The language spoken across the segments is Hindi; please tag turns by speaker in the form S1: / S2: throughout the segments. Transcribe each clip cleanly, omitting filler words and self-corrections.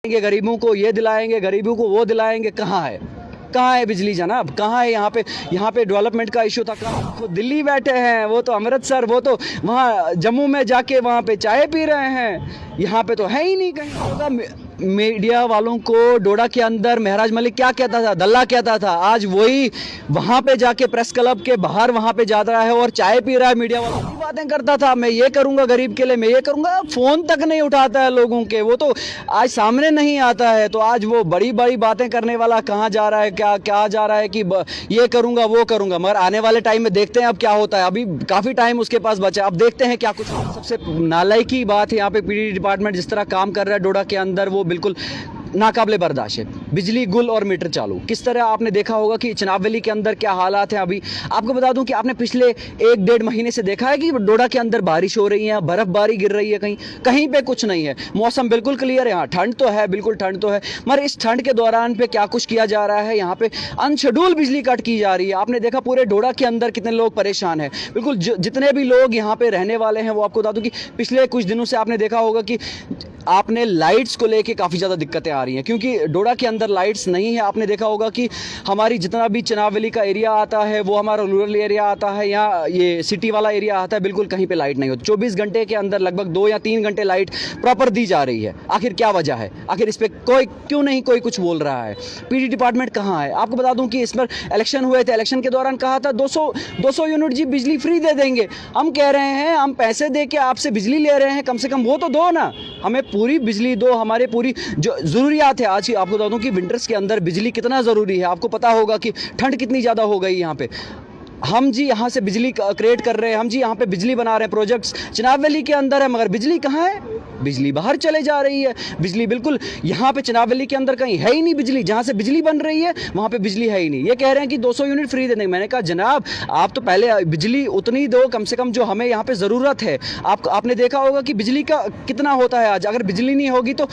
S1: गरीबों को ये दिलाएंगे, गरीबों को वो दिलाएंगे। कहाँ है बिजली जनाब? कहाँ है? यहाँ पे डेवलपमेंट का इशू था। कहाँ? वो दिल्ली बैठे हैं, वो तो अमृतसर, वो तो वहाँ जम्मू में जाके वहाँ पे चाय पी रहे हैं। यहाँ पे तो है ही नहीं कहीं। मीडिया वालों को डोडा के अंदर महराज मलिक क्या कहता था, दल्ला कहता था, आज वही वहाँ पे जाके प्रेस क्लब के बाहर वहाँ पे जा रहा है और चाय पी रहा है। मीडिया वालों की बातें करता था, मैं ये करूँगा गरीब के लिए, मैं ये करूँगा। फ़ोन तक नहीं उठाता है लोगों के, वो तो आज सामने नहीं आता है। तो आज वो बड़ी बड़ी बातें करने वाला कहाँ जा रहा है, क्या जा रहा है कि ये करूँगा वो करूँगा। मगर आने वाले टाइम में देखते हैं अब क्या होता है। अभी काफ़ी टाइम उसके पास बचा है, अब देखते हैं क्या कुछ। सबसे नालायकी की बात है यहाँ पे पीडी डिपार्टमेंट जिस तरह काम कर रहा है डोडा के अंदर, वो बिल्कुल नाकाबिले बर्दाश्त है। बिजली गुल और मीटर चालू। किस तरह आपने देखा होगा कि चिनाब वैली के अंदर क्या हालात हैं। अभी आपको बता दूं कि आपने पिछले 1-1.5 महीने से देखा है कि डोडा के अंदर बारिश हो रही है, बर्फबारी गिर रही है, कहीं पे कुछ नहीं है। मौसम बिल्कुल क्लियर है। हाँ, ठंड तो है, बिल्कुल ठंड तो है, मगर इस ठंड के दौरान पे क्या कुछ किया जा रहा है। यहाँ पे अनशेड्यूल बिजली कट की जा रही है। आपने देखा पूरे डोडा के अंदर कितने लोग परेशान हैं। बिल्कुल जितने भी लोग यहाँ पे रहने वाले हैं, वो आपको बता दूं कि पिछले कुछ दिनों से आपने देखा होगा कि आपने लाइट्स को लेके काफ़ी ज़्यादा दिक्कतें आ रही हैं, क्योंकि डोडा के अंदर लाइट्स नहीं है। आपने देखा होगा कि हमारी जितना भी चिनाब वैली का एरिया आता है, वो हमारा रूरल एरिया आता है या ये सिटी वाला एरिया आता है, बिल्कुल कहीं पे लाइट नहीं होती। 24 घंटे के अंदर लगभग 2 या 3 घंटे लाइट प्रॉपर दी जा रही है। आखिर क्या वजह है? आखिर इस पर क्यों नहीं कोई कुछ बोल रहा है? पीडी डिपार्टमेंट कहाँ है? आपको बता दूं कि इस पर इलेक्शन हुए थे, इलेक्शन के दौरान कहा था 200 यूनिट जी बिजली फ्री दे देंगे। हम कह रहे हैं हम पैसे दे के आपसे बिजली ले रहे हैं, कम से कम वो तो दो ना, हमें पूरी बिजली दो। हमारे पूरी जो ज़रूरियात है, आज आपको बता दूं कि विंटर्स के अंदर बिजली कितना ज़रूरी है। आपको पता होगा कि ठंड कितनी ज़्यादा हो गई यहाँ पे। हम जी यहाँ से बिजली क्रिएट कर रहे हैं, हम जी यहाँ पे बिजली बना रहे हैं, प्रोजेक्ट्स चिनाब वैली के अंदर है, मगर बिजली कहाँ है? बिजली बाहर चले जा रही है। बिजली बिल्कुल यहाँ पे चिनाब वैली के अंदर कहीं है ही नहीं बिजली। जहाँ से बिजली बन रही है वहाँ पे बिजली है ही नहीं। ये कह रहे हैं कि 200 यूनिट फ्री दे देंगे। मैंने कहा जनाब आप तो पहले बिजली उतनी दो कम से कम जो हमें यहाँ पे ज़रूरत है। आपने देखा होगा कि बिजली का कितना होता है आज। अगर बिजली नहीं होगी तो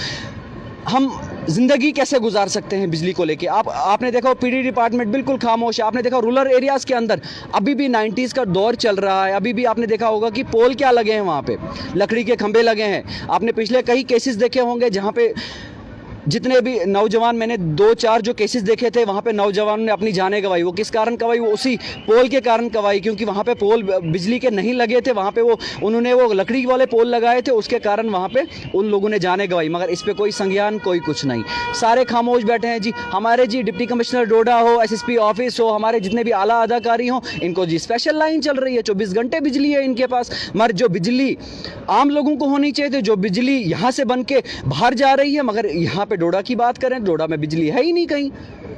S1: हम ज़िंदगी कैसे गुजार सकते हैं बिजली को लेके? आपने देखा पीडी डिपार्टमेंट बिल्कुल खामोश है। आपने देखा रूरल एरियाज़ के अंदर अभी भी 90s का दौर चल रहा है। अभी भी आपने देखा होगा कि पोल क्या लगे हैं, वहाँ पे लकड़ी के खंभे लगे हैं। आपने पिछले कई केसेस देखे होंगे जहाँ पे जितने भी नौजवान, मैंने 2-4 जो केसेस देखे थे, वहाँ पे नौजवान ने अपनी जानें गंवाई। वो किस कारण गंवाई? वो उसी पोल के कारण गंवाई, क्योंकि वहाँ पे पोल बिजली के नहीं लगे थे। वहाँ पे उन्होंने वो लकड़ी वाले पोल लगाए थे, उसके कारण वहाँ पे उन लोगों ने जानें गंवाई। मगर इस पर कोई संज्ञान, कोई कुछ नहीं, सारे खामोश बैठे हैं जी। हमारे जी डिप्टी कमिश्नर डोडा हो, SSP ऑफिस हो, हमारे जितने भी आला अधिकारी हों, इनको जी स्पेशल लाइन चल रही है, 24 घंटे बिजली है इनके पास। मगर जो बिजली आम लोगों को होनी चाहिए थी, जो बिजली यहाँ से बन के बाहर जा रही है, मगर यहाँ पे डोडा की बात करें, डोडा में बिजली है ही नहीं कहीं।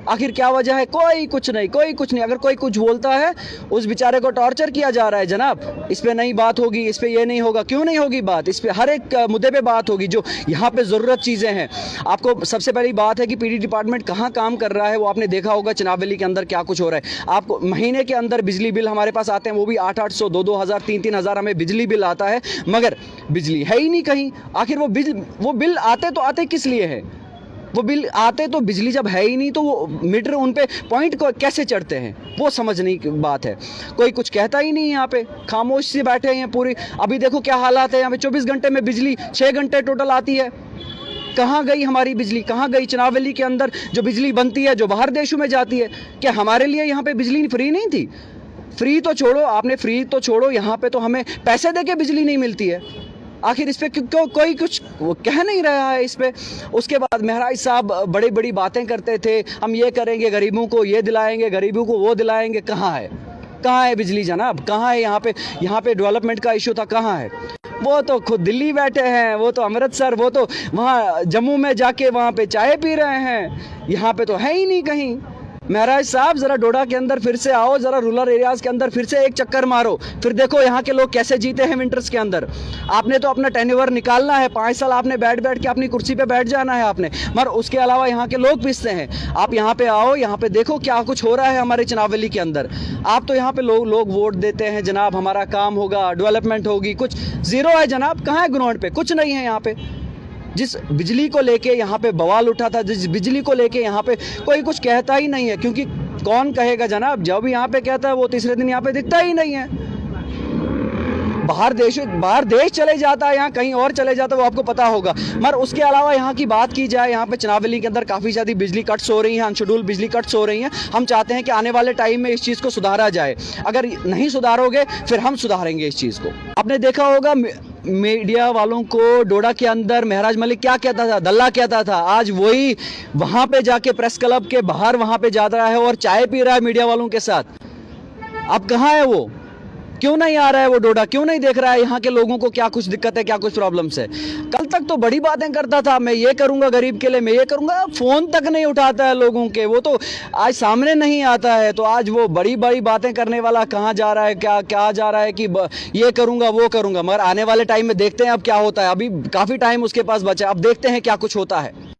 S1: आखिर क्या वजह है? कोई कुछ नहीं। अगर कोई कुछ बोलता है, उस बेचारे को टॉर्चर किया जा रहा है जनाब। इस पे नहीं बात होगी, इस पे ये नहीं होगा। क्यों नहीं होगी बात? इस पे हर एक मुद्दे पे बात होगी जो यहाँ पे ज़रूरत चीज़ें हैं। आपको सबसे पहली बात है कि पीडी डिपार्टमेंट कहाँ काम कर रहा है, वो आपने देखा होगा चिनाब वैली के अंदर क्या कुछ हो रहा है। आपको महीने के अंदर बिजली बिल हमारे पास आते हैं, वो भी 800-800, 2-2 हज़ार, 3-3 हज़ार हमें बिजली बिल आता है, मगर बिजली है ही नहीं कहीं। आखिर वो बिल आते तो आते किस लिए है? वो बिल आते तो बिजली जब है ही नहीं, तो वो मीटर उन पे पॉइंट को कैसे चढ़ते हैं, वो समझने की बात है। कोई कुछ कहता ही नहीं, यहाँ पे खामोश से बैठे हैं पूरी। अभी देखो क्या हालात है यहाँ पे। 24 घंटे में बिजली 6 घंटे टोटल आती है। कहाँ गई हमारी बिजली? कहाँ गई? चिनाब वैली के अंदर जो बिजली बनती है, जो बाहर देशों में जाती है, क्या हमारे लिए यहाँ पे बिजली फ्री नहीं थी? फ्री तो छोड़ो, आपने फ्री तो छोड़ो, यहाँ पे तो हमें पैसे दे के बिजली नहीं मिलती है। आखिर इस पर क्यों कोई कुछ कह नहीं रहा है इस पर? उसके बाद महराज साहब बड़ी बड़ी बातें करते थे, हम ये करेंगे, गरीबों को ये दिलाएंगे, गरीबों को वो दिलाएंगे। कहाँ है बिजली जनाब? कहाँ है? यहाँ पे डेवलपमेंट का इशू था, कहाँ है? वो तो खुद दिल्ली बैठे हैं, वो तो अमृतसर, वो तो वहाँ जम्मू में जाके वहाँ पे चाय पी रहे हैं। यहाँ पे तो है ही नहीं कहीं। महराज साहब ज़रा डोडा के अंदर फिर से आओ, ज़रा रूरल एरियाज़ के अंदर फिर से एक चक्कर मारो, फिर देखो यहाँ के लोग कैसे जीते हैं विंटर्स के अंदर। आपने तो अपना टेन्योर निकालना है, 5 साल आपने बैठ के अपनी कुर्सी पे बैठ जाना है आपने, मगर उसके अलावा यहाँ के लोग पिसते हैं। आप यहाँ पे आओ, यहाँ पे देखो क्या कुछ हो रहा है हमारे चिनाब वैली के अंदर। आप तो यहाँ पे लोग वोट देते हैं जनाब, हमारा काम होगा, डेवलपमेंट होगी, कुछ ज़ीरो है जनाब। कहाँ है ग्राउंड पे? कुछ नहीं है यहाँ पे। जिस बिजली को लेके यहाँ पे बवाल उठा था, जिस बिजली को लेके यहाँ पे कोई कुछ कहता ही नहीं है, क्योंकि कौन कहेगा जनाब? जब यहाँ पे कहता है वो तीसरे दिन यहाँ पे दिखता ही नहीं है। बाहर देश चले जाता है, यहाँ कहीं और चले जाता है, वो आपको पता होगा। मगर उसके अलावा यहाँ की बात की जाए, यहाँ पे चनावली के अंदर काफ़ी ज़्यादा बिजली कट्स हो रही हैं, अनशेड्यूल बिजली कट्स हो रही हैं। हम चाहते हैं कि आने वाले टाइम में इस चीज़ को सुधारा जाए। अगर नहीं सुधारोगे फिर हम सुधारेंगे इस चीज़ को। आपने देखा होगा मीडिया वालों को डोडा के अंदर महराज मलिक क्या कहता था, दल्ला कहता था। आज वही वहाँ पे जाके प्रेस क्लब के बाहर वहाँ पे जा रहा है और चाय पी रहा है मीडिया वालों के साथ। अब कहाँ है वो? क्यों नहीं आ रहा है वो डोडा? क्यों नहीं देख रहा है यहाँ के लोगों को क्या कुछ दिक्कत है, क्या कुछ प्रॉब्लम्स है? कल तक तो बड़ी बातें करता था, मैं ये करूँगा गरीब के लिए, मैं ये करूँगा। फ़ोन तक नहीं उठाता है लोगों के, वो तो आज सामने नहीं आता है। तो आज वो बड़ी बड़ी बातें करने वाला कहाँ जा रहा है, क्या जा रहा है कि ये करूँगा वो करूँगा। मगर आने वाले टाइम में देखते हैं अब क्या होता है। अभी काफ़ी टाइम उसके पास बचा है, अब देखते हैं क्या कुछ होता है।